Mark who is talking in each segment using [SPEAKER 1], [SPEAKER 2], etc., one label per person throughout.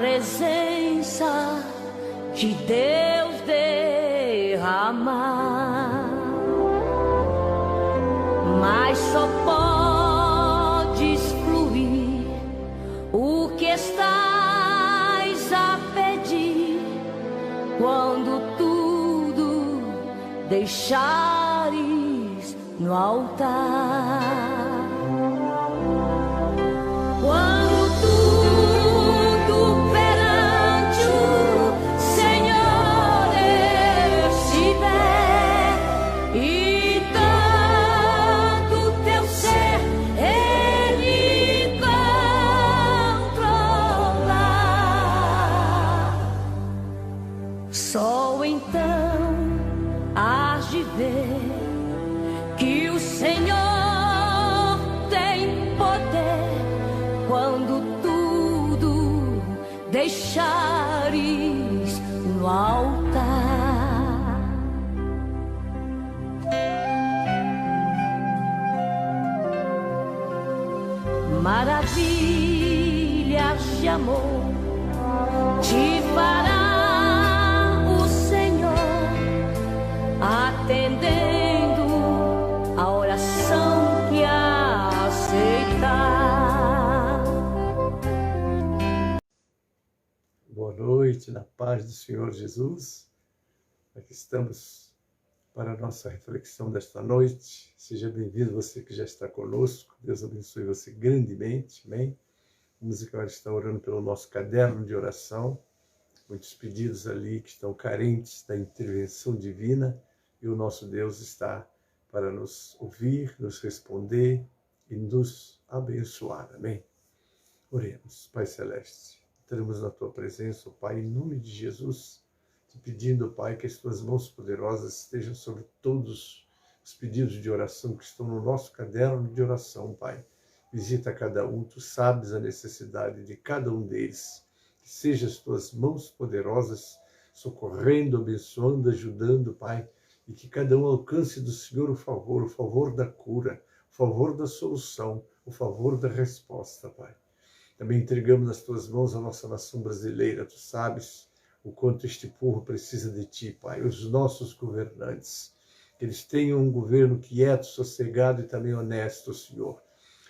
[SPEAKER 1] presença de Deus derramar, mas só podes fluir o que estás a pedir quando tudo deixares no altar. Só então hás de ver que o Senhor tem poder quando tudo deixares no altar. Maravilhas de amor te fará atendendo a oração que aceitar.
[SPEAKER 2] Boa noite, na paz do Senhor Jesus. Aqui estamos para a nossa reflexão desta noite. Seja bem-vindo você que já está conosco. Deus abençoe você grandemente, amém? Vamos agora estar orando pelo nosso caderno de oração. Muitos pedidos ali que estão carentes da intervenção divina. E o nosso Deus está para nos ouvir, nos responder e nos abençoar. Amém? Oremos. Pai Celeste, entramos na Tua presença, ó Pai, em nome de Jesus, te pedindo, Pai, que as Tuas mãos poderosas estejam sobre todos os pedidos de oração que estão no nosso caderno de oração, Pai. Visita cada um, Tu sabes a necessidade de cada um deles. Que sejam as Tuas mãos poderosas socorrendo, abençoando, ajudando, Pai, e que cada um alcance do Senhor o favor da cura, o favor da solução, o favor da resposta, Pai. Também entregamos nas Tuas mãos a nossa nação brasileira. Tu sabes o quanto este povo precisa de Ti, Pai. Os nossos governantes, que eles tenham um governo quieto, sossegado e também honesto, Senhor.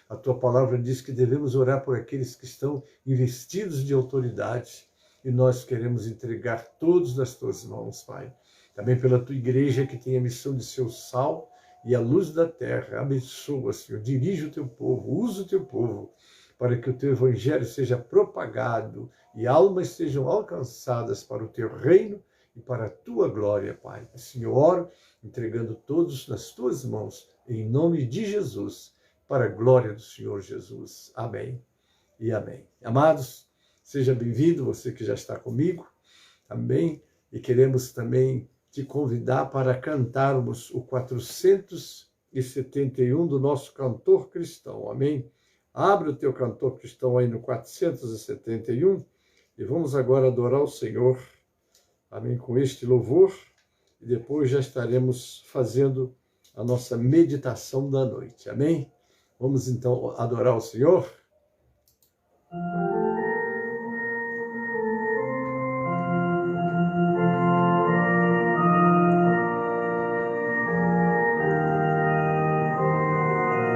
[SPEAKER 2] A Tua palavra diz que devemos orar por aqueles que estão investidos de autoridade, e nós queremos entregar todos nas Tuas mãos, Pai. Também pela Tua igreja, que tem a missão de ser o sal e a luz da terra. Abençoa, Senhor, dirige o Teu povo, usa o Teu povo, para que o Teu evangelho seja propagado e almas sejam alcançadas para o Teu reino e para a Tua glória, Pai. Assim eu oro, entregando todos nas Tuas mãos, em nome de Jesus, para a glória do Senhor Jesus. Amém e amém. Amados, seja bem-vindo, você que já está comigo, amém? E queremos também te convidar para cantarmos o 471 do nosso cantor cristão, amém? Abre o teu cantor cristão aí no 471 e vamos agora adorar o Senhor, amém? Com este louvor, e depois já estaremos fazendo a nossa meditação da noite, amém? Vamos então adorar o Senhor?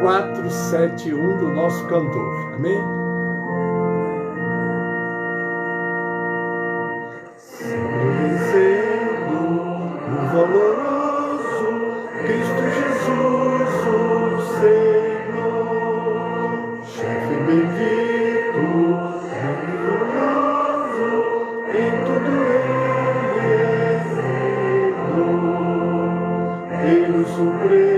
[SPEAKER 2] Quatro, 7, 1 do nosso cantor, amém? Sempre vencendo o valoroso Cristo Jesus, o Senhor, chefe bendito, glorioso, em tudo Ele é Deus supremo.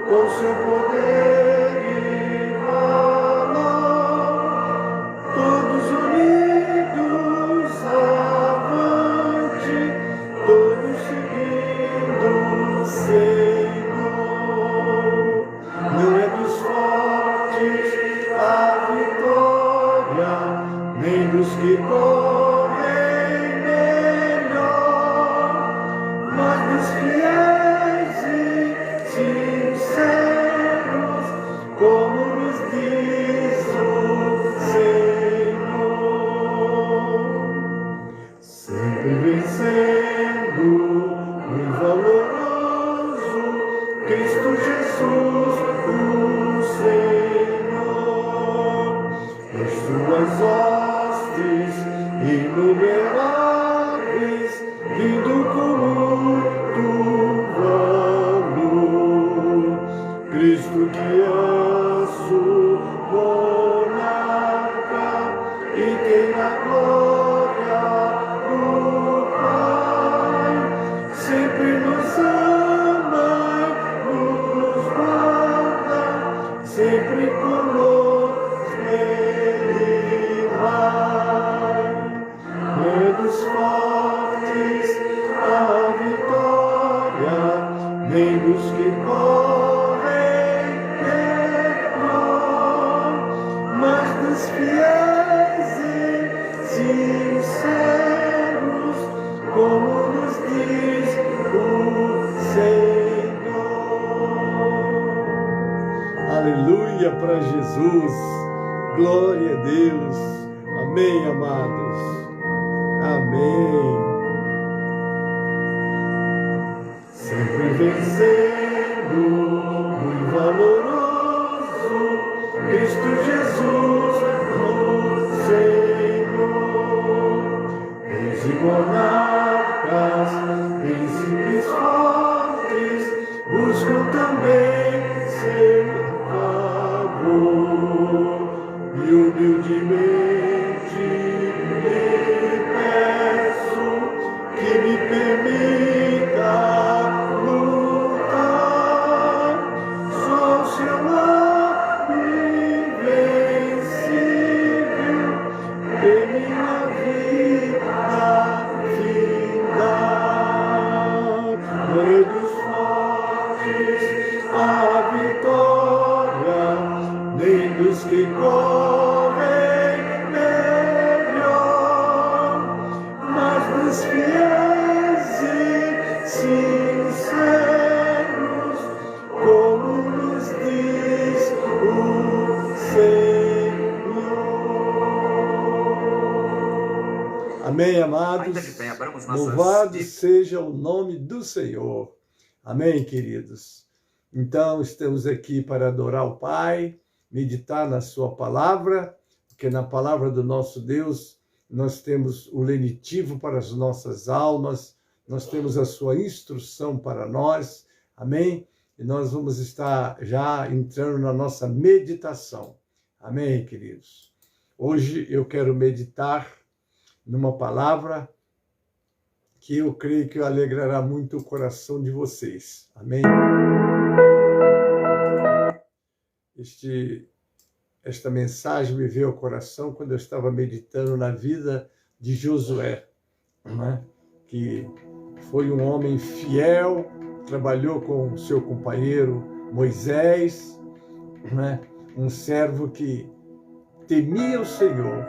[SPEAKER 2] Com seu poder as suas hostes inumeráveis, vindo com muito valor. Cristo que é monarca e tem a glória do Pai, sempre nos ama, nos guarda, sempre conosco Ele vai. É dos fortes a vitória, nem dos que correm melhor, mas dos fiéis e sinceros, como nos diz o Senhor. Aleluia para Jesus, glória a Deus, amém, amados, amém. Sempre vencendo, muito valoroso, Cristo Jesus, o Senhor. Reis e monarcas, príncipes fortes, buscam também seu favor. E humildemente lhe peço que me permita lutar. Sou seu nome invencível, em minha vida findar. Rei dos fortes a vitória, nem dos que correm melhor, mas dos fiéis e sinceros, como nos diz o Senhor. Amém, amados? Louvado seja o nome do Senhor. Amém, queridos? Então, estamos aqui para adorar o Pai, meditar na sua palavra, porque na palavra do nosso Deus nós temos o lenitivo para as nossas almas, nós temos a sua instrução para nós, amém? E nós vamos estar já entrando na nossa meditação, amém, queridos? Hoje eu quero meditar numa palavra que eu creio que alegrará muito o coração de vocês, amém? Esta mensagem me veio ao coração quando eu estava meditando na vida de Josué, né? Que foi um homem fiel, trabalhou com seu companheiro Moisés, né? Um servo que temia o Senhor,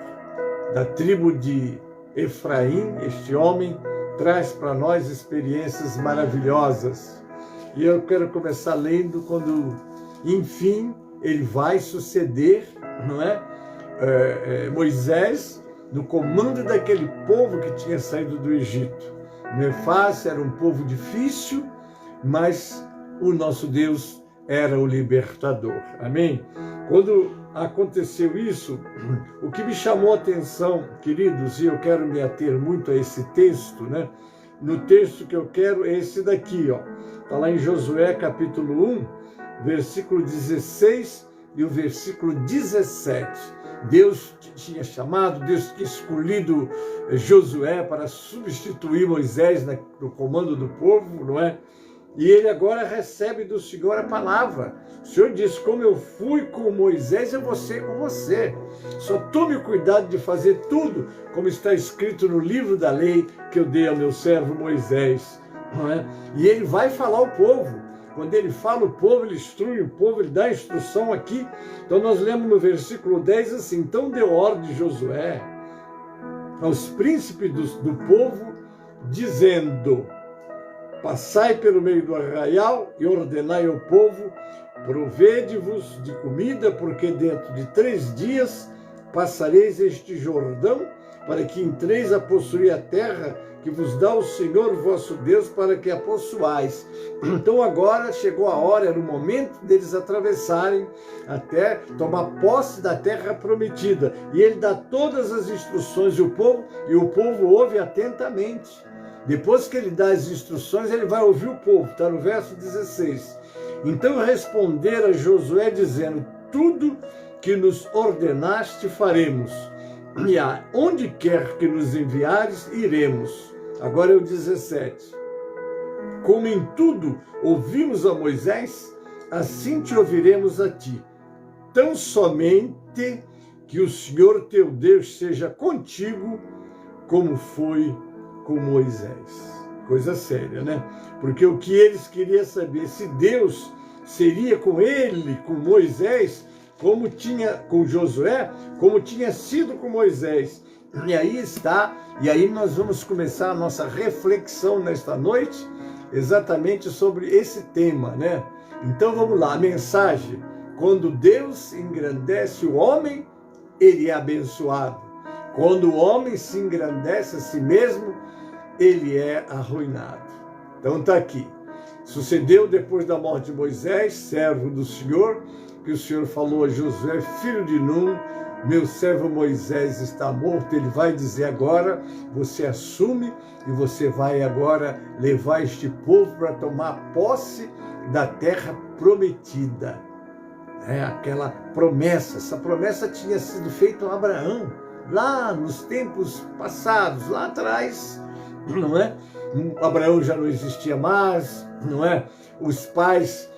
[SPEAKER 2] da tribo de Efraim. Este homem traz para nós experiências maravilhosas. E eu quero começar lendo quando, enfim, ele vai suceder, não é? Moisés no comando daquele povo que tinha saído do Egito. Não é fácil, era um povo difícil, mas o nosso Deus era o libertador. Amém? Quando aconteceu isso, o que me chamou a atenção, queridos, e eu quero me ater muito a esse texto, né? No texto que eu quero é esse daqui, ó. Está lá em Josué capítulo 1, versículo 16 e o versículo 17. Deus tinha chamado, Deus tinha escolhido Josué para substituir Moisés no comando do povo, não é? E ele agora recebe do Senhor a palavra. O Senhor diz, como eu fui com Moisés, eu vou ser com você. Só tome cuidado de fazer tudo como está escrito no livro da lei que eu dei ao meu servo Moisés. Não é? E ele vai falar ao povo. Quando ele fala o povo, ele instrui o povo, ele dá a instrução aqui. Então nós lemos no versículo 10 assim, então deu ordem Josué aos príncipes do povo, dizendo, passai pelo meio do arraial e ordenai ao povo, provede-vos de comida, porque dentro de 3 dias passareis este Jordão, para que entreis a possuir a terra que vos dá o Senhor vosso Deus para que a possuais. Então agora chegou a hora, era o momento deles atravessarem até tomar posse da terra prometida. E ele dá todas as instruções e o povo ouve atentamente. Depois que ele dá as instruções, ele vai ouvir o povo, está no verso 16. Então responderam a Josué dizendo: tudo que nos ordenaste faremos, e aonde quer que nos enviares, iremos. Agora é o 17. Como em tudo ouvimos a Moisés, assim te ouviremos a ti. Tão somente que o Senhor teu Deus seja contigo, como foi com Moisés. Coisa séria, né? Porque o que eles queriam saber, se Deus seria com ele, com Moisés, como tinha com Josué, como tinha sido com Moisés. E aí está, e aí nós vamos começar a nossa reflexão nesta noite, exatamente sobre esse tema, né? Então vamos lá, a mensagem: quando Deus engrandece o homem, ele é abençoado. Quando o homem se engrandece a si mesmo, ele é arruinado. Então está aqui. Sucedeu depois da morte de Moisés, servo do Senhor, que o Senhor falou a Josué, filho de Nun: meu servo Moisés está morto. Ele vai dizer agora, você assume e você vai agora levar este povo para tomar posse da terra prometida. É aquela promessa, essa promessa tinha sido feita a Abraão, lá nos tempos passados, lá atrás, não é? Abraão já não existia mais, não é? Os pais,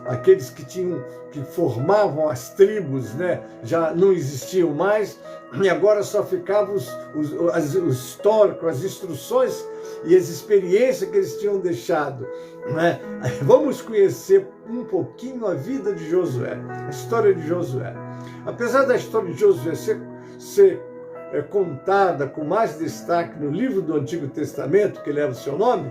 [SPEAKER 2] aqueles que formavam as tribos, né, já não existiam mais, e agora só ficavam o histórico, as instruções e as experiências que eles tinham deixado, né? Vamos conhecer um pouquinho a vida de Josué, a história de Josué. Apesar da história de Josué ser contada com mais destaque no livro do Antigo Testamento, que leva o seu nome,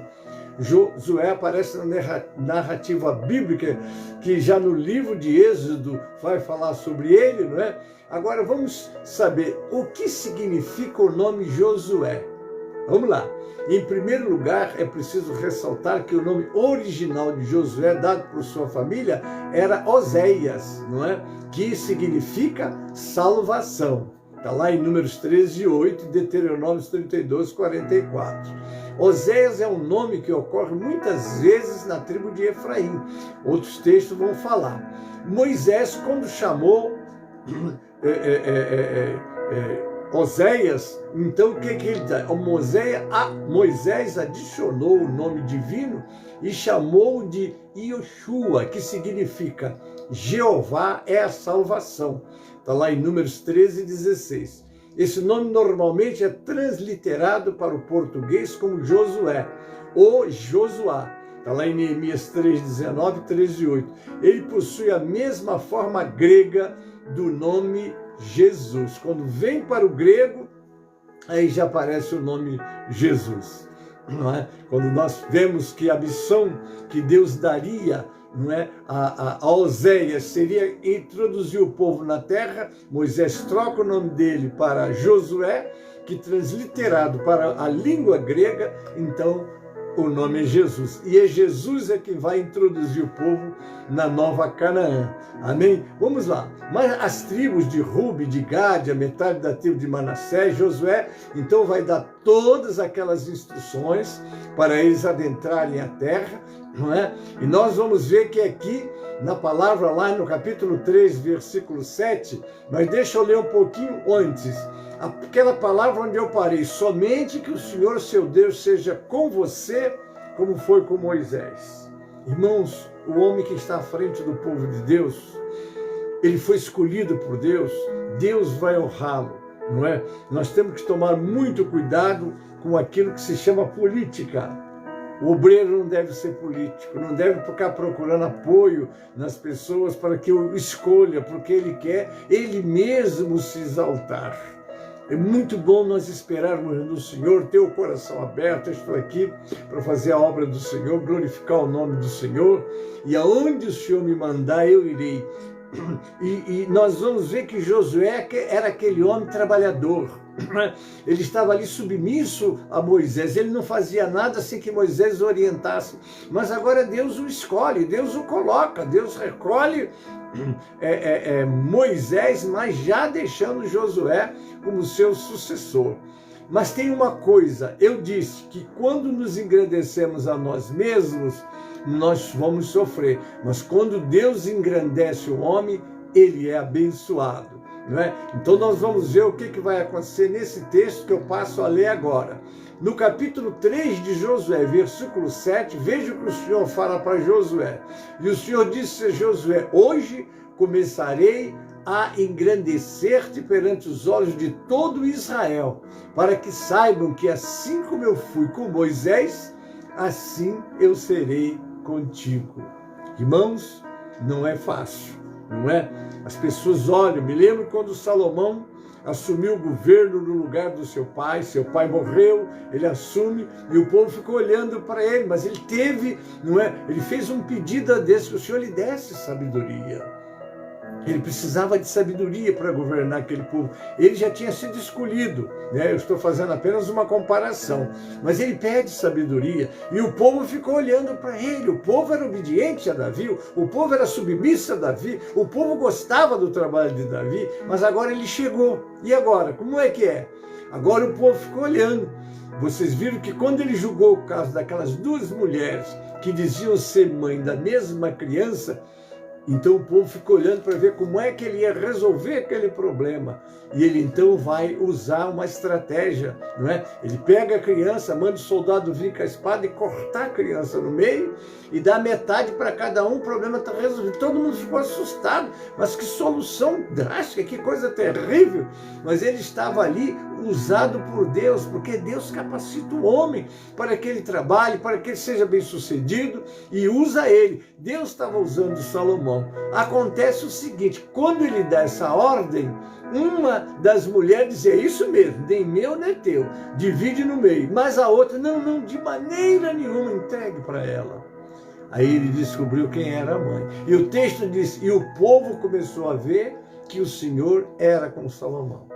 [SPEAKER 2] Josué aparece na narrativa bíblica, que já no livro de Êxodo vai falar sobre ele, não é? Agora vamos saber o que significa o nome Josué. Vamos lá. Em primeiro lugar, é preciso ressaltar que o nome original de Josué, dado por sua família, era Oséias, não é? Que significa salvação. Está lá em Números 13:8 e Deuteronômio 32:44. Oséias é um nome que ocorre muitas vezes na tribo de Efraim. Outros textos vão falar. Moisés, quando chamou Oséias, então o que ele dá? Moisés adicionou o nome divino e chamou de Ioshua, que significa Jeová é a salvação. Está lá em Números 13:16. Esse nome normalmente é transliterado para o português como Josué ou Josuá. Está lá em Neemias 3:19 e 13:8. Ele possui a mesma forma grega do nome Jesus. Quando vem para o grego, aí já aparece o nome Jesus. Não é? Quando nós vemos que a missão que Deus daria, não é, a Oséias seria introduzir o povo na terra, Moisés troca o nome dele para Josué, que transliterado para a língua grega, então o nome é Jesus. E é Jesus quem vai introduzir o povo na nova Canaã. Amém? Vamos lá. Mas as tribos de Ruben, de Gade, a metade da tribo de Manassés, Josué, então vai dar todas aquelas instruções para eles adentrarem a terra, não é? E nós vamos ver que aqui, na palavra lá no capítulo 3, versículo 7, mas deixa eu ler um pouquinho antes. Aquela palavra onde eu parei: somente que o Senhor seu Deus seja com você, como foi com Moisés. Irmãos, o homem que está à frente do povo de Deus, ele foi escolhido por Deus, Deus vai honrá-lo, não é? Nós temos que tomar muito cuidado com aquilo que se chama política. O obreiro não deve ser político, não deve ficar procurando apoio nas pessoas para que o escolha, porque ele quer ele mesmo se exaltar. É muito bom nós esperarmos no Senhor, ter o coração aberto. Eu estou aqui para fazer a obra do Senhor, glorificar o nome do Senhor, e aonde o Senhor me mandar, eu irei. E nós vamos ver que Josué era aquele homem trabalhador, Ele estava ali submisso a Moisés, ele não fazia nada sem que Moisés o orientasse, mas agora Deus o escolhe, Deus o coloca, Deus recolhe Moisés, mas já deixando Josué como seu sucessor. Mas tem uma coisa, eu disse que quando nos engrandecemos a nós mesmos, nós vamos sofrer, mas quando Deus engrandece o homem, ele é abençoado. Não é? Então nós vamos ver o que vai acontecer nesse texto que eu passo a ler agora. No capítulo 3 de Josué, versículo 7, veja o que o Senhor fala para Josué. E o Senhor disse a Josué: hoje começarei a engrandecer-te perante os olhos de todo Israel, para que saibam que assim como eu fui com Moisés, assim eu serei contigo. Irmãos, não é fácil, não é? As pessoas olham, me lembro quando Salomão assumiu o governo no lugar do seu pai morreu, ele assume e o povo ficou olhando para ele, mas ele teve, não é? Ele fez um pedido a Deus que o Senhor lhe desse sabedoria. Ele precisava de sabedoria para governar aquele povo. Ele já tinha sido escolhido, né? Eu estou fazendo apenas uma comparação. Mas ele pede sabedoria e o povo ficou olhando para ele. O povo era obediente a Davi, o povo era submisso a Davi, o povo gostava do trabalho de Davi, mas agora ele chegou. E agora? Como é que é? Agora o povo ficou olhando. Vocês viram que quando ele julgou o caso daquelas duas mulheres que diziam ser mãe da mesma criança, então o povo ficou olhando para ver como é que ele ia resolver aquele problema. E ele então vai usar uma estratégia, não é? Ele pega a criança, manda o soldado vir com a espada e cortar a criança no meio e dá metade para cada um, o problema está resolvido. Todo mundo ficou assustado, mas que solução drástica, que coisa terrível. Mas ele estava ali usado por Deus, porque Deus capacita o homem para que ele trabalhe, para que ele seja bem sucedido e usa ele. Deus estava usando Salomão. Acontece o seguinte, quando ele dá essa ordem, uma das mulheres dizia: isso mesmo, nem meu nem teu, divide no meio. Mas a outra: não, de maneira nenhuma, entregue para ela. Aí ele descobriu quem era a mãe. E o texto diz: e o povo começou a ver que o Senhor era com Salomão.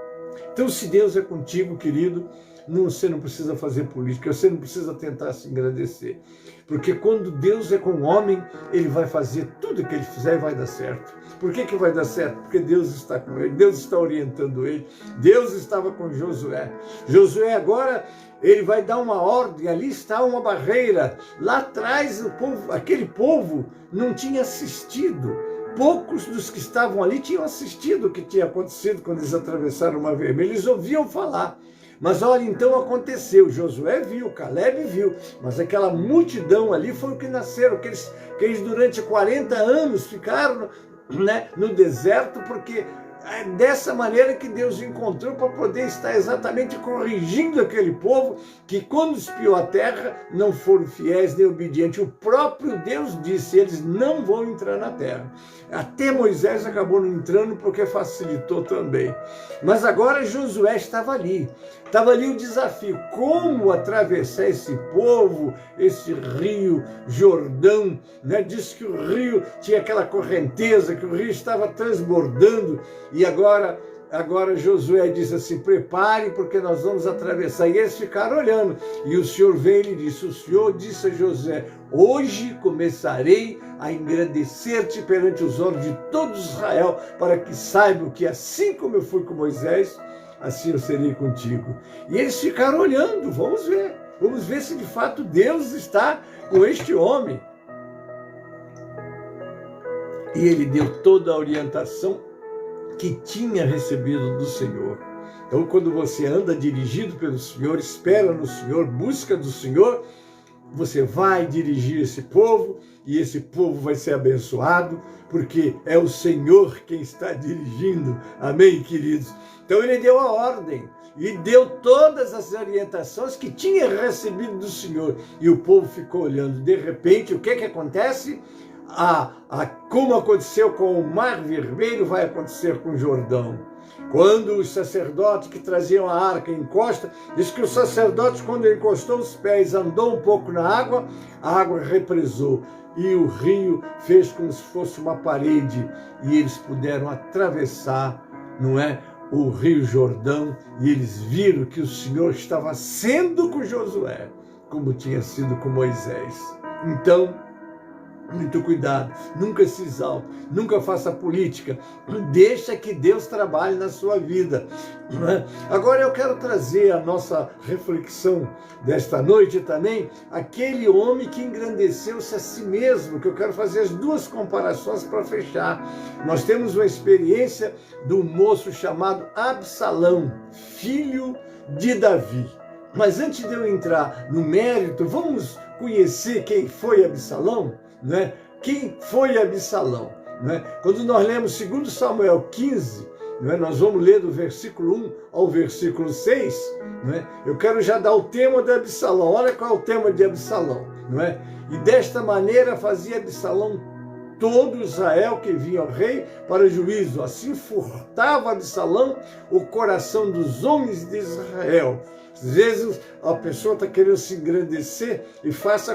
[SPEAKER 2] Então, se Deus é contigo, querido, você não precisa fazer política, você não precisa tentar se engrandecer. Porque quando Deus é com o homem, ele vai fazer tudo que ele fizer e vai dar certo. Por que vai dar certo? Porque Deus está com ele, Deus está orientando ele. Deus estava com Josué. Josué agora, ele vai dar uma ordem, ali está uma barreira. Lá atrás, aquele povo não tinha assistido. Poucos dos que estavam ali tinham assistido o que tinha acontecido quando eles atravessaram o Mar Vermelho. Eles ouviam falar. Mas olha, então aconteceu. Josué viu, Caleb viu, mas aquela multidão ali foi o que nasceram, que eles durante 40 anos ficaram, né, no deserto, porque é dessa maneira que Deus encontrou para poder estar exatamente corrigindo aquele povo que, quando espiou a terra, não foram fiéis nem obedientes. O próprio Deus disse: eles não vão entrar na terra. Até Moisés acabou não entrando porque facilitou também. Mas agora Josué estava ali o desafio: como atravessar esse povo, esse rio Jordão, né? Diz que o rio tinha aquela correnteza, que o rio estava transbordando. E agora Josué diz assim: prepare, porque nós vamos atravessar. E eles ficaram olhando. E o Senhor veio e lhe disse: o Senhor disse a Josué: hoje começarei a engrandecer-te perante os olhos de todo Israel, para que saibam que assim como eu fui com Moisés, assim eu serei contigo. E eles ficaram olhando. Vamos ver se de fato Deus está com este homem. E ele deu toda a orientação que tinha recebido do Senhor. Então, quando você anda dirigido pelo Senhor, espera no Senhor, busca do Senhor, você vai dirigir esse povo e esse povo vai ser abençoado, porque é o Senhor quem está dirigindo. Amém, queridos? Então ele deu a ordem e deu todas as orientações que tinha recebido do Senhor. E o povo ficou olhando. De repente, o que acontece? Como aconteceu com o Mar Vermelho, vai acontecer com o Jordão. Quando os sacerdotes que traziam a arca encosta, diz que os sacerdotes, quando encostou os pés, andou um pouco na água, a água represou e o rio fez como se fosse uma parede e eles puderam atravessar, não é, o rio Jordão e eles viram que o Senhor estava sendo com Josué, como tinha sido com Moisés. Então, muito cuidado, nunca se exalte, nunca faça política, deixa que Deus trabalhe na sua vida. Agora eu quero trazer a nossa reflexão desta noite também, aquele homem que engrandeceu-se a si mesmo, que eu quero fazer as duas comparações para fechar. Nós temos uma experiência do moço chamado Absalão, filho de Davi. Mas antes de eu entrar no mérito, vamos conhecer quem foi Absalão? Né? Quem foi Absalão? Né? Quando nós lemos 2 Samuel 15, né? Nós vamos ler do versículo 1 ao versículo 6, né? Eu quero já dar o tema de Absalão. Olha qual é o tema de Absalão. Né? E desta maneira fazia Absalão todo Israel que vinha ao rei para juízo. Assim furtava Absalão o coração dos homens de Israel. Às vezes a pessoa está querendo se engrandecer e faz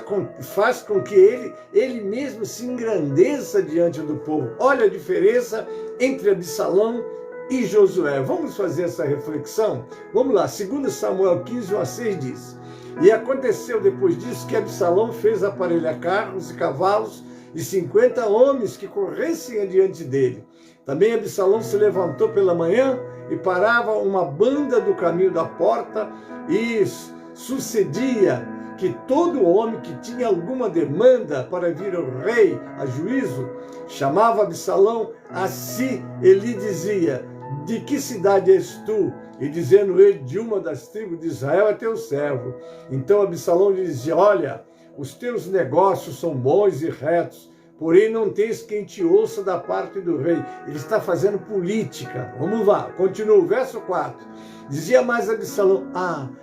[SPEAKER 2] com que ele mesmo se engrandeça diante do povo. Olha a diferença entre Absalão e Josué. Vamos fazer essa reflexão? Vamos lá, 2 Samuel 15, 1 a 6 diz: E aconteceu depois disso que Absalão fez aparelhar carros e cavalos e 50 homens que corressem adiante dele. Também Absalão se levantou pela manhã e parava uma banda do caminho da porta, e sucedia que todo homem que tinha alguma demanda para vir ao rei a juízo, chamava Absalão a si e lhe dizia: De que cidade és tu? E dizendo ele: De uma das tribos de Israel é teu servo. Então Absalão lhe dizia: Olha, os teus negócios são bons e retos, porém não tens quem te ouça da parte do rei. Ele está fazendo política. Vamos lá, continua, verso 4. Dizia mais Absalão: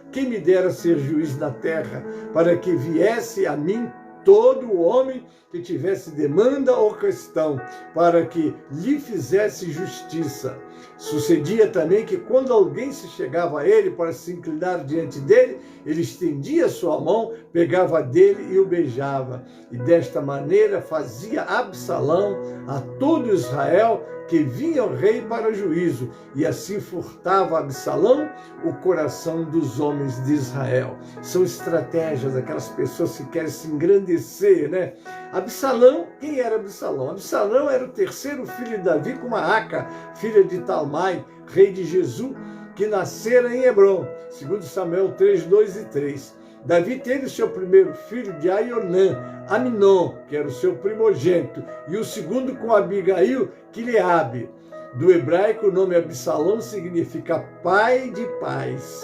[SPEAKER 2] quem me dera ser juiz da terra, para que viesse a mim todo homem que tivesse demanda ou questão, para que lhe fizesse justiça. Sucedia também que quando alguém se chegava a ele para se inclinar diante dele, ele estendia sua mão, pegava dele e o beijava. E desta maneira fazia Absalão a todo Israel que vinha ao rei para juízo, e assim furtava Absalão o coração dos homens de Israel. São estratégias daquelas pessoas que querem se engrandecer, né? Absalão, quem era Absalão? Absalão era o terceiro filho de Davi com Maaca, filha de Talmai, rei de Jesus, que nascera em Hebrom, 2 Samuel 3, 2 e 3. Davi teve o seu primeiro filho de Aionã, Aminon, que era o seu primogênito, e o segundo com Abigail, Quileabe. Do hebraico, o nome Absalão significa pai de paz.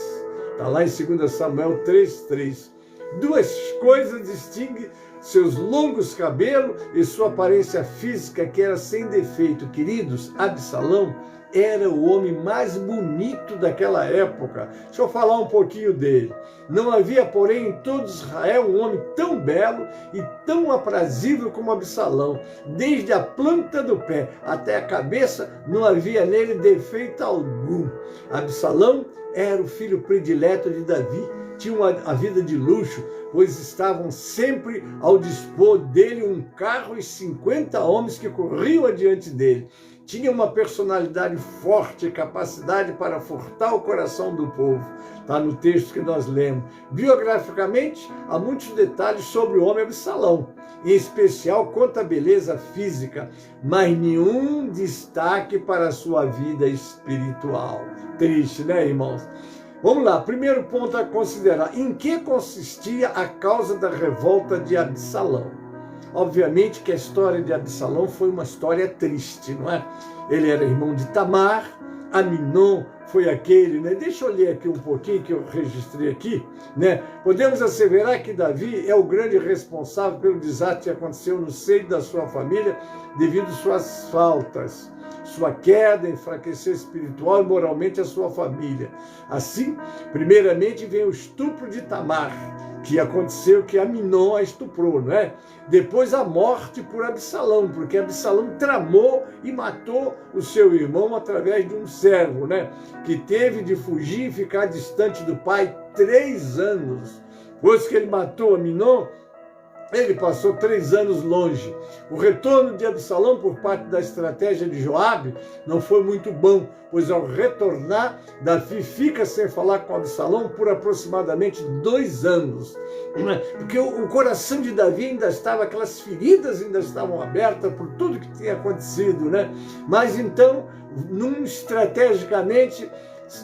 [SPEAKER 2] Está lá em 2 Samuel 3, 3. Duas coisas distinguem seus longos cabelos e sua aparência física, que era sem defeito. Queridos, Absalão era o homem mais bonito daquela época. Deixa eu falar um pouquinho dele. Não havia, porém, em todo Israel um homem tão belo e tão aprazível como Absalão. Desde a planta do pé até a cabeça, não havia nele defeito algum. Absalão era o filho predileto de Davi. Tinha a vida de luxo, pois estavam sempre ao dispor dele um carro e 50 homens que corriam adiante dele. Tinha uma personalidade forte e capacidade para furtar o coração do povo. Está no texto que nós lemos. Biograficamente, há muitos detalhes sobre o homem Absalão, em especial quanto à beleza física, mas nenhum destaque para a sua vida espiritual. Triste, né, irmãos? Vamos lá, primeiro ponto a considerar: em que consistia a causa da revolta de Absalão? Obviamente que a história de Absalão foi uma história triste, não é? Ele era irmão de Tamar, Aminon foi aquele, né? Deixa eu ler aqui um pouquinho que eu registrei aqui, né? Podemos asseverar que Davi é o grande responsável pelo desastre que aconteceu no seio da sua família devido às suas faltas. Sua queda enfraqueceu espiritual e moralmente a sua família. Assim, primeiramente vem o estupro de Tamar, que aconteceu que Aminon a estuprou, não é? Depois a morte por Absalão, porque Absalão tramou e matou o seu irmão através de um servo, né? Que teve de fugir e ficar distante do pai 3 anos. Depois que ele matou Aminon, Ele passou 3 anos longe. O retorno de Absalão por parte da estratégia de Joabe não foi muito bom, pois ao retornar, Davi fica sem falar com Absalão por aproximadamente 2 anos. Porque o coração de Davi ainda estava, aquelas feridas ainda estavam abertas por tudo que tinha acontecido, né? Mas então, estrategicamente,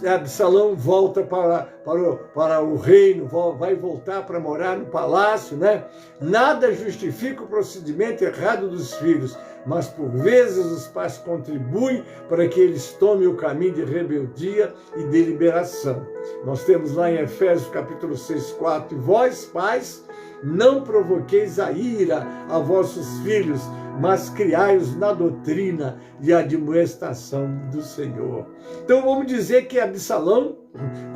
[SPEAKER 2] Absalão volta para o reino, vai voltar para morar no palácio, né? Nada justifica o procedimento errado dos filhos, mas por vezes os pais contribuem para que eles tomem o caminho de rebeldia e deliberação. Nós temos lá em Efésios capítulo 6, 4, e vós, pais, não provoqueis a ira a vossos filhos, mas criai-os na doutrina e admoestação do Senhor. Então vamos dizer que Absalão,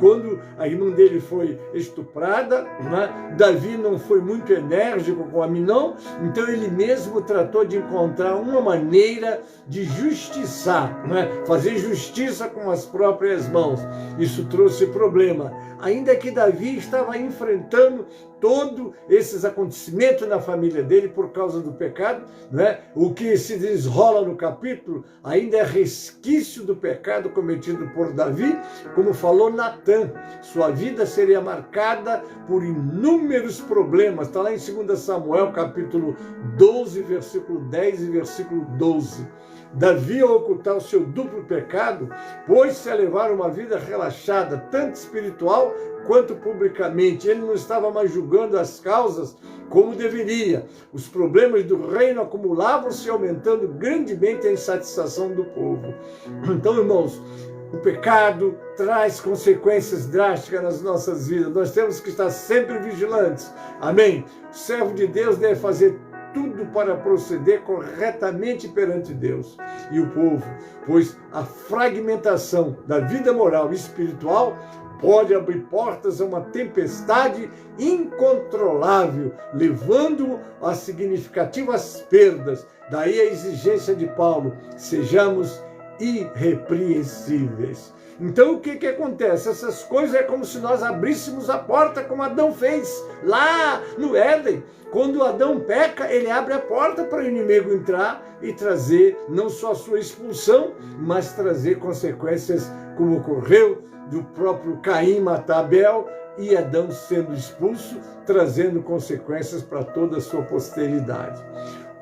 [SPEAKER 2] quando a irmã dele foi estuprada, né, Davi não foi muito enérgico com Aminon, então ele mesmo tratou de encontrar uma maneira de justiçar, né, fazer justiça com as próprias mãos. Isso trouxe problema. Ainda que Davi estava enfrentando todos esses acontecimentos na família dele por causa do pecado, né? O que se desenrola no capítulo ainda é resquício do pecado cometido por Davi, como falou Natã. Sua vida seria marcada por inúmeros problemas. Está lá em 2 Samuel, capítulo 12, versículo 10 e versículo 12. Davi, ao ocultar o seu duplo pecado, pôs-se a levar uma vida relaxada, tanto espiritual quanto publicamente. Ele não estava mais julgando as causas como deveria. Os problemas do reino acumulavam-se, aumentando grandemente a insatisfação do povo. Então, irmãos, o pecado traz consequências drásticas nas nossas vidas. Nós temos que estar sempre vigilantes. Amém? O servo de Deus deve fazer tudo para proceder corretamente perante Deus e o povo, pois a fragmentação da vida moral e espiritual pode abrir portas a uma tempestade incontrolável, levando a significativas perdas. Daí a exigência de Paulo: sejamos irrepreensíveis. Então o que acontece? Essas coisas é como se nós abríssemos a porta, como Adão fez lá no Éden. Quando Adão peca, ele abre a porta para o inimigo entrar e trazer não só a sua expulsão, mas trazer consequências, como ocorreu do próprio Caim matar Abel e Adão sendo expulso, trazendo consequências para toda a sua posteridade.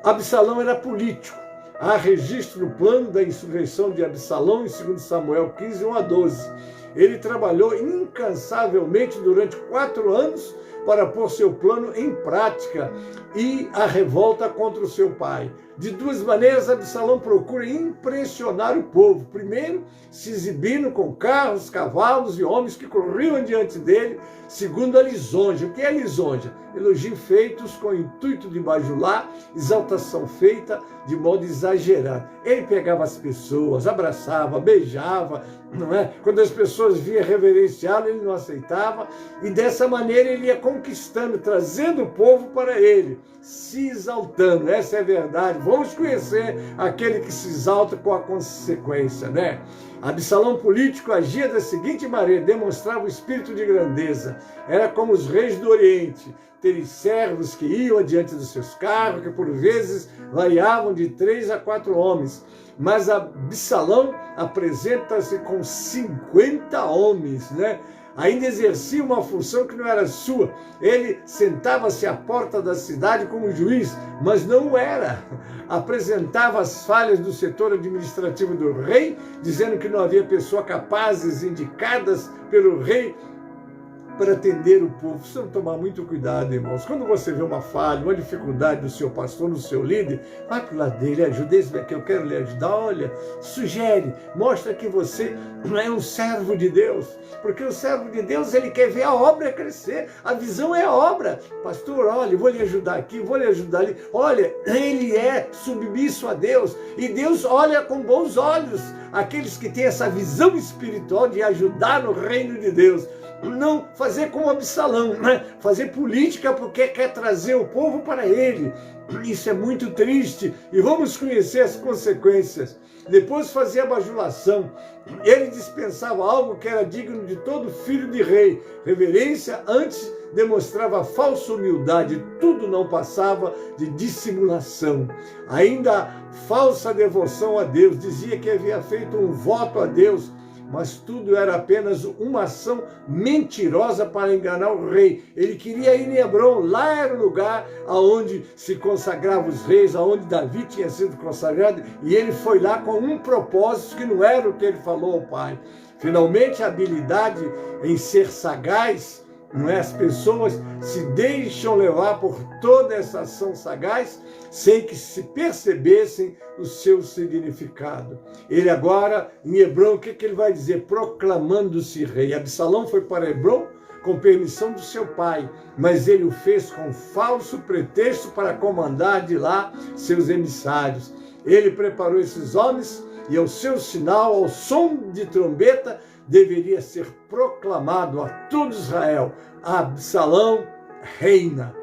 [SPEAKER 2] Absalão era político. Há registro no plano da insurreição de Absalão em 2 Samuel 15, 1 a 12. Ele trabalhou incansavelmente durante 4 anos para pôr seu plano em prática e a revolta contra o seu pai. De 2 maneiras, Absalão procura impressionar o povo. Primeiro, se exibindo com carros, cavalos e homens que corriam diante dele. Segundo, a lisonja. O que é lisonja? Elogios feitos com o intuito de bajular, exaltação feita de modo exagerado. Ele pegava as pessoas, abraçava, beijava, não é? Quando as pessoas vinham reverenciá-lo, ele não aceitava, e dessa maneira ele ia conquistando, trazendo o povo para ele, se exaltando. Essa é a verdade. Vamos conhecer aquele que se exalta com a consequência, né? Absalão político agia da seguinte maneira: demonstrava o espírito de grandeza. Era como os reis do Oriente, terem servos que iam adiante dos seus carros, que por vezes variavam de 3 a 4 homens. Mas Absalão apresenta-se com 50 homens, né? Ainda exercia uma função que não era sua. Ele sentava-se à porta da cidade como juiz, mas não o era. Apresentava as falhas do setor administrativo do rei, dizendo que não havia pessoas capazes indicadas pelo rei para atender o povo. Precisam tomar muito cuidado, irmãos. Quando você vê uma falha, uma dificuldade do seu pastor, do seu líder, vai para o lado dele, ajuda esse daqui, eu quero lhe ajudar. Olha, sugere, mostra que você é um servo de Deus, porque o servo de Deus, ele quer ver a obra crescer, a visão é a obra. Pastor, olha, vou lhe ajudar aqui, vou lhe ajudar ali. Olha, ele é submisso a Deus, e Deus olha com bons olhos aqueles que têm essa visão espiritual de ajudar no reino de Deus. não fazer como Absalão, né? Fazer política porque quer trazer o povo para ele. Isso é muito triste e vamos conhecer as consequências. Depois fazia bajulação. Ele dispensava algo que era digno de todo filho de rei. Reverência antes demonstrava falsa humildade. Tudo não passava de dissimulação. Ainda falsa devoção a Deus. Dizia que havia feito um voto a Deus, mas tudo era apenas uma ação mentirosa para enganar o rei. Ele queria ir em Hebrom, lá era o lugar onde se consagravam os reis, onde Davi tinha sido consagrado, e ele foi lá com um propósito que não era o que ele falou ao pai. Finalmente, a habilidade em ser sagaz, não é? As pessoas se deixam levar por toda essa ação sagaz sem que se percebessem o seu significado. Ele agora, em Hebrom, o que ele vai dizer? Proclamando-se rei. Absalão foi para Hebrom com permissão do seu pai, mas ele o fez com falso pretexto para comandar de lá seus emissários. Ele preparou esses homens e ao seu sinal, ao som de trombeta, deveria ser proclamado a todo Israel: Absalão reina.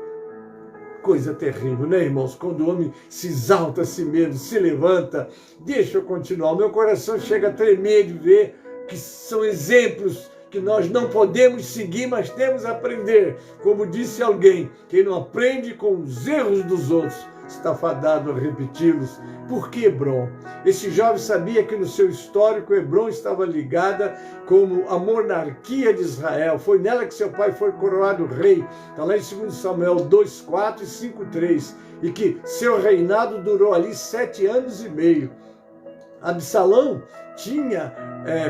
[SPEAKER 2] Coisa terrível, né, irmãos? Quando o homem se exalta a si mesmo, se levanta. Deixa eu continuar. O meu coração chega a tremer de ver que são exemplos que nós não podemos seguir, mas temos a aprender. Como disse alguém, quem não aprende com os erros dos outros está fadado a repeti-los. Por que Hebrom? Esse jovem sabia que no seu histórico Hebrom estava ligada como a monarquia de Israel. Foi nela que seu pai foi coroado rei. Está lá em 2 Samuel 2:4 e 5:3. E que seu reinado durou ali 7 anos e meio. Absalão tinha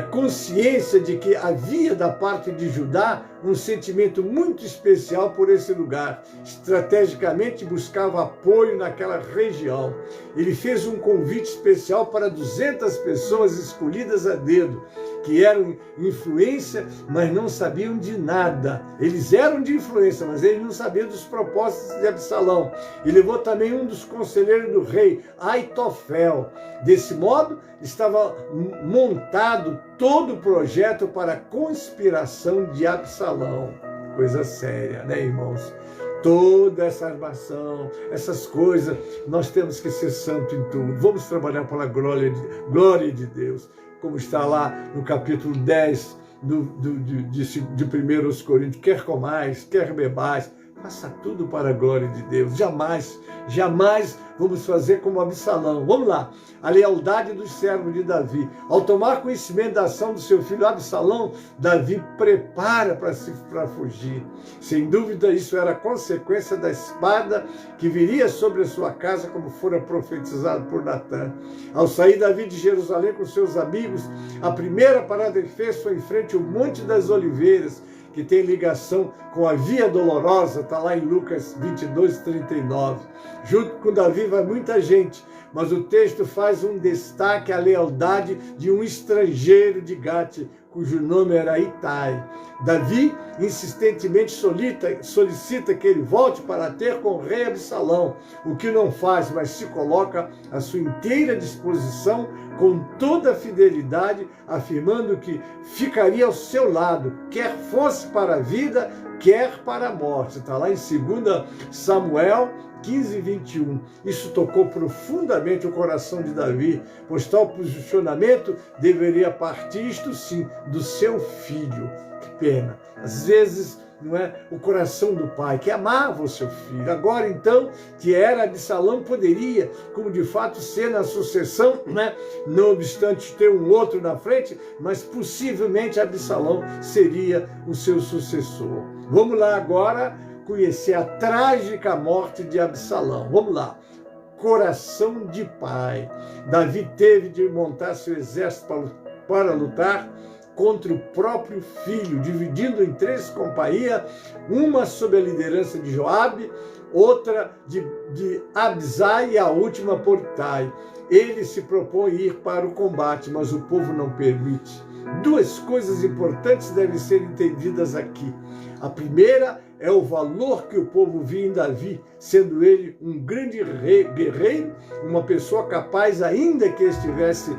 [SPEAKER 2] consciência de que havia da parte de Judá um sentimento muito especial por esse lugar. Estrategicamente buscava apoio naquela região. Ele fez um convite especial para 200 pessoas escolhidas a dedo, que eram influência, mas não sabiam de nada. Eles eram de influência, mas eles não sabiam dos propósitos de Absalão. E levou também um dos conselheiros do rei, Aitofel. Desse modo, estava montado todo o projeto para a conspiração de Absalão. Coisa séria, né, irmãos? Toda essa armação, essas coisas, nós temos que ser santo em tudo. Vamos trabalhar pela glória de Deus, como está lá no capítulo 10 de 1 Coríntios. Quer comais, quer bebais, faça tudo para a glória de Deus. Jamais vamos fazer como Absalão. Vamos lá. A lealdade dos servos de Davi. Ao tomar conhecimento da ação do seu filho Absalão, Davi prepara para fugir. Sem dúvida, isso era consequência da espada que viria sobre a sua casa, como fora profetizado por Natã. Ao sair Davi de Jerusalém com seus amigos, a primeira parada que fez foi em frente ao Monte das Oliveiras, que tem ligação com a Via Dolorosa, está lá em Lucas 22:39. Junto com Davi vai muita gente, mas o texto faz um destaque à lealdade de um estrangeiro de Gate, cujo nome era Itai. Davi insistentemente solicita que ele volte para ter com o rei Absalão, o que não faz, mas se coloca à sua inteira disposição com toda a fidelidade, afirmando que ficaria ao seu lado, quer fosse para a vida, quer para a morte. Está lá em 2 Samuel 15:21. Isso tocou profundamente o coração de Davi, pois tal posicionamento deveria partir, isto sim, do seu filho. Que pena. Às vezes, não é, o coração do pai que amava o seu filho. Agora, então, que era Absalão, poderia, como de fato, ser na sucessão, né? Não obstante ter um outro na frente, mas possivelmente Absalão seria o seu sucessor. Vamos lá agora conhecer a trágica morte de Absalão. Vamos lá. Coração de pai. Davi teve de montar seu exército para lutar contra o próprio filho, dividindo em 3 companhias, uma sob a liderança de Joabe, outra de Abisai e a última por Itai. Ele se propõe ir para o combate, mas o povo não permite. 2 coisas importantes devem ser entendidas aqui. A primeira é o valor que o povo via em Davi, sendo ele um grande guerreiro, uma pessoa capaz, ainda que estivesse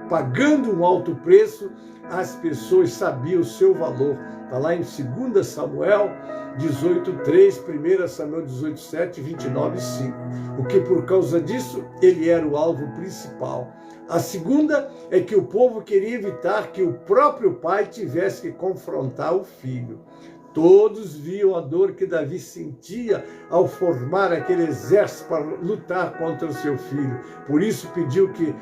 [SPEAKER 2] pagando um alto preço, as pessoas sabiam o seu valor. Está lá em 2 Samuel 18:3, 1 Samuel 18:7, 29:5. Porque por causa disso, ele era o alvo principal. A segunda é que o povo queria evitar que o próprio pai tivesse que confrontar o filho. Todos viam a dor que Davi sentia ao formar aquele exército para lutar contra o seu filho. Por isso pediu que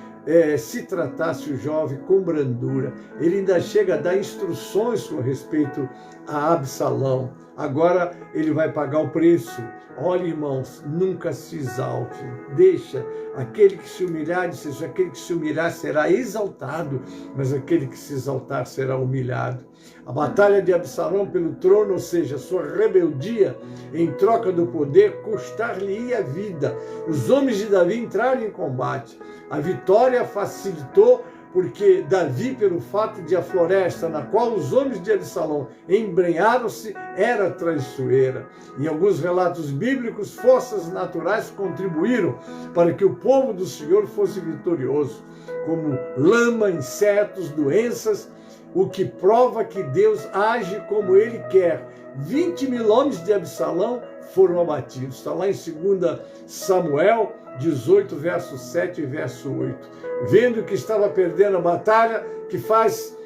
[SPEAKER 2] se tratasse o jovem com brandura. Ele ainda chega a dar instruções com respeito a Absalão. Agora ele vai pagar o preço. Olha, irmãos, nunca se exalte. Deixa aquele que se humilhar, seja aquele que se humilhar será exaltado, mas aquele que se exaltar será humilhado. A batalha de Absalão pelo trono, ou seja, sua rebeldia em troca do poder, custar-lhe a vida. Os homens de Davi entraram em combate. A vitória facilitou porque Davi, pelo fato de a floresta na qual os homens de Absalão embrenharam-se, era traiçoeira. Em alguns relatos bíblicos, forças naturais contribuíram para que o povo do Senhor fosse vitorioso, como lama, insetos, doenças, o que prova que Deus age como Ele quer. 20 mil homens de Absalão foram abatidos. Está lá em 2 Samuel 18, verso 7 e verso 8. Vendo que estava perdendo a batalha, que faz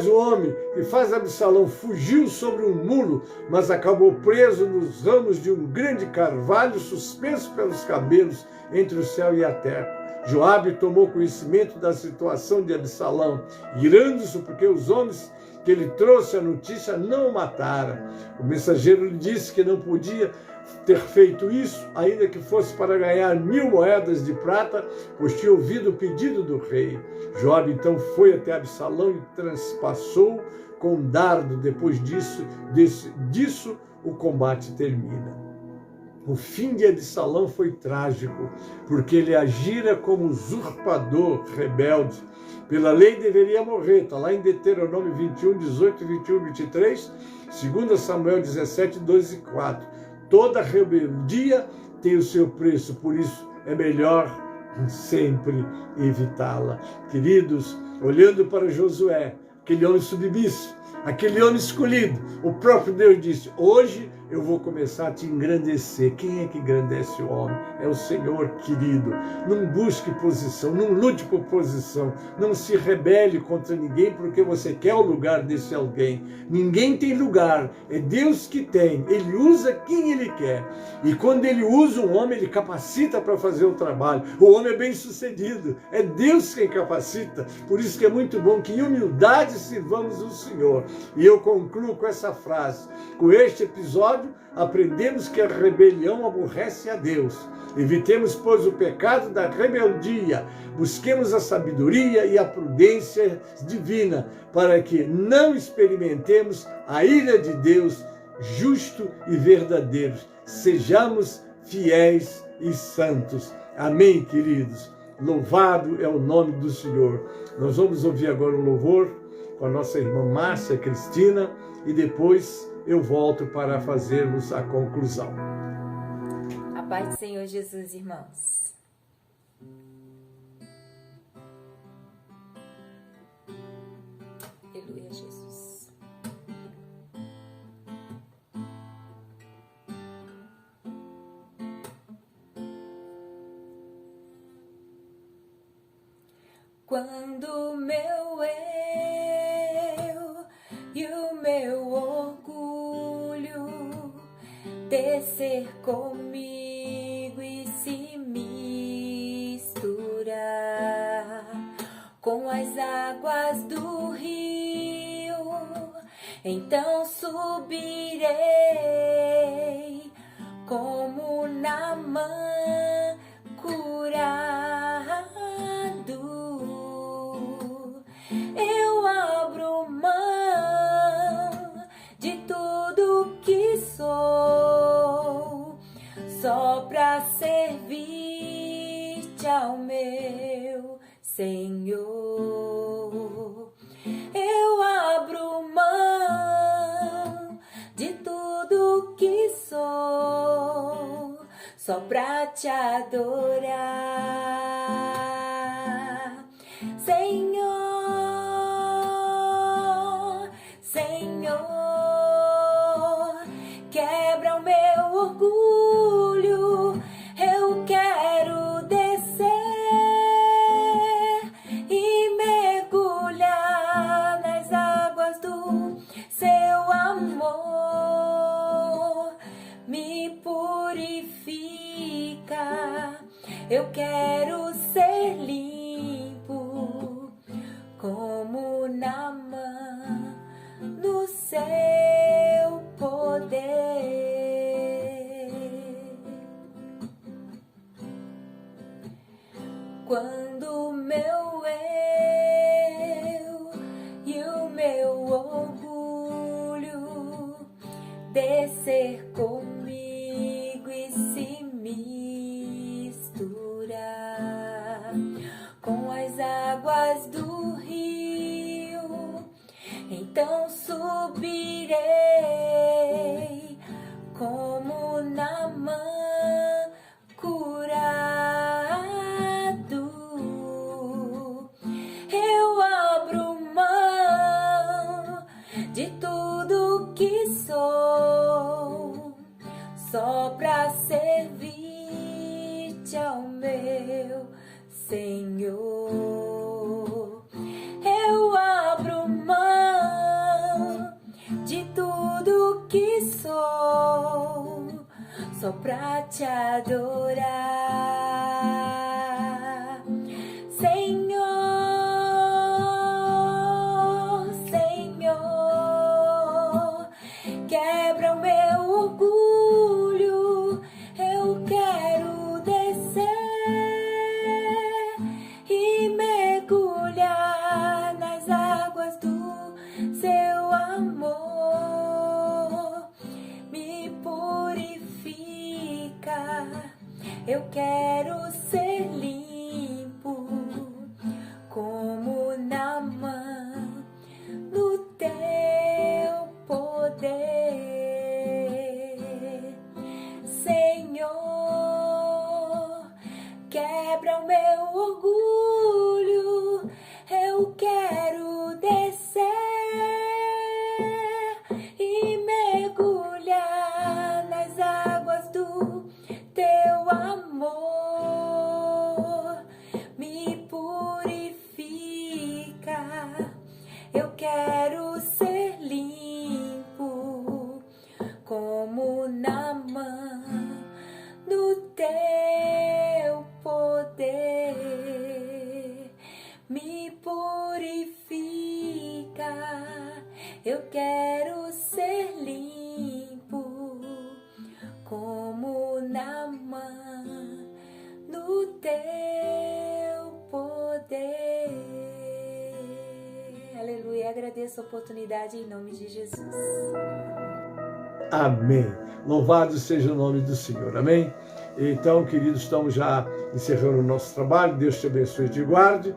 [SPEAKER 2] o homem, que faz Absalão, fugiu sobre um mulo, mas acabou preso nos ramos de um grande carvalho, suspenso pelos cabelos entre o céu e a terra. Joabe tomou conhecimento da situação de Absalão, irando-se porque os homens que ele trouxe a notícia não o mataram. O mensageiro lhe disse que não podia ter feito isso, ainda que fosse para ganhar 1000 moedas de prata, pois tinha ouvido o pedido do rei. Joabe então foi até Absalão e transpassou com um dardo. Depois disso o combate termina. O fim de Absalão foi trágico, porque ele agira como usurpador, rebelde. Pela lei deveria morrer, está lá em Deuteronômio 21, 18, 21, 23, 2 Samuel 17, 12 e 4. Toda rebeldia tem o seu preço, por isso é melhor sempre evitá-la. Queridos, olhando para Josué, aquele homem submisso, aquele homem escolhido, o próprio Deus disse: hoje eu vou começar a te engrandecer. Quem é que engrandece o homem? É o Senhor, querido. Não busque posição, não lute por posição, não se rebele contra ninguém porque você quer o lugar desse alguém. Ninguém tem lugar, é Deus que tem. Ele usa quem Ele quer. E quando Ele usa um homem, Ele capacita para fazer o trabalho. O homem é bem sucedido, é Deus quem capacita. Por isso que é muito bom que em humildade sirvamos o Senhor. E eu concluo com essa frase. Com este episódio, aprendemos que a rebelião aborrece a Deus. Evitemos, pois, o pecado da rebeldia. Busquemos a sabedoria e a prudência divina para que não experimentemos a ira de Deus, justo e verdadeiro. Sejamos fiéis e santos. Amém, queridos? Louvado é o nome do Senhor. Nós vamos ouvir agora um louvor com a nossa irmã Márcia Cristina e depois eu volto para fazermos a conclusão.
[SPEAKER 3] A paz do Senhor Jesus, irmãos. Aleluia, Jesus. Quando meu eu e o meu orgulho descer comigo e se misturar com as águas do rio, então subirei como Naamã curado. Eu abro mão de tudo que sou, só para servir-te ao meu Senhor. Eu abro mão de tudo que sou, só para te adorar. Senhor, Senhor, quebra o meu orgulho, eu quero descer e mergulhar nas águas do seu amor. Me purifica, eu quero ser limpo como Naamã no seu poder. Quando o meu eu e o meu orgulho descer comigo e se misturar com as águas do rio, então subirei como Naamã curado. Eu abro mão de tudo que sou, só pra servir-te ao meu Senhor. Eu abro mão de tudo que sou, só pra te adorar. Senhor, Senhor, quebra o meu orgulho, eu quero descer e mergulhar nas águas do seu amor. Me purifica, eu quero ser limpo como Naamã no teu poder. Senhor, quebra o meu orgulho, eu quero descer e mergulhar nas águas do teu amor. Me purifica, eu quero ser limpo como Naamã no teu poder. Me purifica, eu quero ser limpo como Naamã no teu poder. Aleluia, agradeço a oportunidade em nome de Jesus.
[SPEAKER 2] Amém. Louvado seja o nome do Senhor. Amém? Então, queridos, estamos já encerrando o nosso trabalho. Deus te abençoe e te guarde,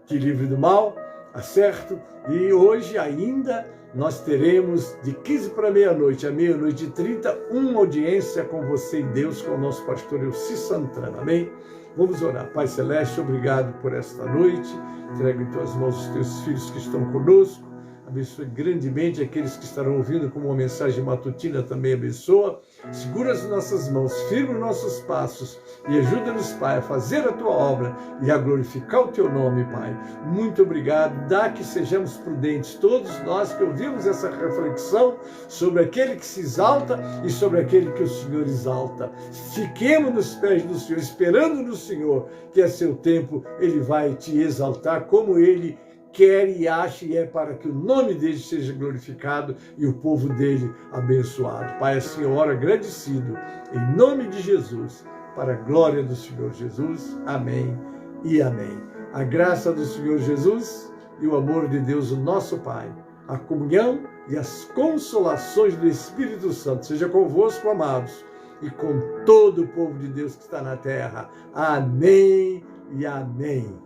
[SPEAKER 2] te livre do mal, acerto. E hoje ainda nós teremos de 15 para meia-noite, a meia-noite e 30, uma audiência com você e Deus, com o nosso pastor Elci Santana. Amém? Vamos orar. Pai Celeste, obrigado por esta noite. Entrego em tuas mãos os teus filhos que estão conosco. Abençoe grandemente aqueles que estarão ouvindo como uma mensagem matutina, também abençoa. Segura as nossas mãos, firma os nossos passos e ajuda-nos, Pai, a fazer a tua obra e a glorificar o teu nome, Pai. Muito obrigado. Dá que sejamos prudentes, todos nós que ouvimos essa reflexão sobre aquele que se exalta e sobre aquele que o Senhor exalta. Fiquemos nos pés do Senhor, esperando no Senhor, que a seu tempo Ele vai te exaltar como Ele quer e acha, e é para que o nome dele seja glorificado e o povo dele abençoado. Pai, assim eu oro agradecido, em nome de Jesus, para a glória do Senhor Jesus. Amém e amém. A graça do Senhor Jesus e o amor de Deus, o nosso Pai, a comunhão e as consolações do Espírito Santo seja convosco, amados, e com todo o povo de Deus que está na terra. Amém e amém.